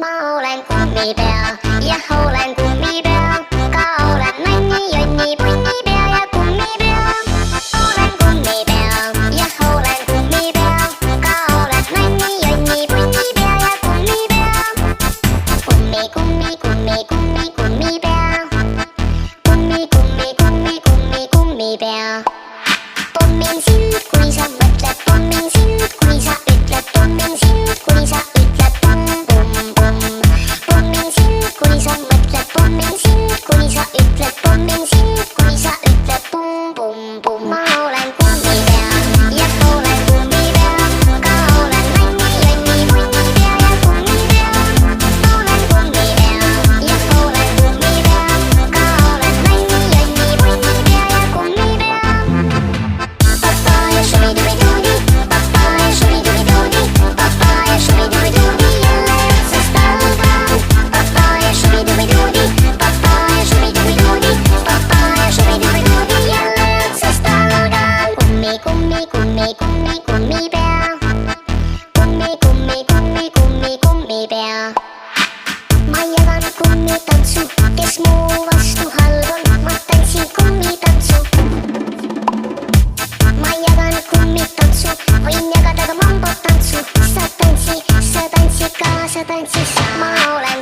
Ma olen kummipea ja olen kummipea, ka olen nänni, jonni, punnipea ja kummipea. Olen kummipea ja olen kummipea, ka olen nänni, jonni, punnipea ja kummipea. Kummi, kummi, kummi, kummi, kummipea. Kummi, kummi, kummi, kummi, kummipea. Pommin sind, kui sa mõtled, pommin sind, kui sa ütled, pommin sind, kui sa ütled pum, pum, pum. Pommin sind, kui sa mõtled, pommin sind, kui sa ütled, pommin sind, kui sa ütled pum, pum, pum. Ma olen kummipea ja olen kummipea, ka olen nänni, jonni, punnipea ja kummipea. Olen kummipea ja olen kummipea, ka olen nänni, jonni, punnipea ja kummipea. Papaya shubidubidoodi, papaya shubidubidoodi, papaya shubidubidoodi, jälle otsast algan. Papaya shubidubidoodi, papaya shubidubidoodi, papaya shubidubidoodi, jälle otsast algan. Kummi, kummi, kummi, kummi, kummipea. Kummi, kummi, kummi, kummi, kummipea. Ma jagan kummitantsu, kes mu vastu halb on, ma tantsin kummitantsu. Ma jagan kummitantsu, võin jagada ka mambotantsu. Sa tantsid ka, sa tantsid, ma olen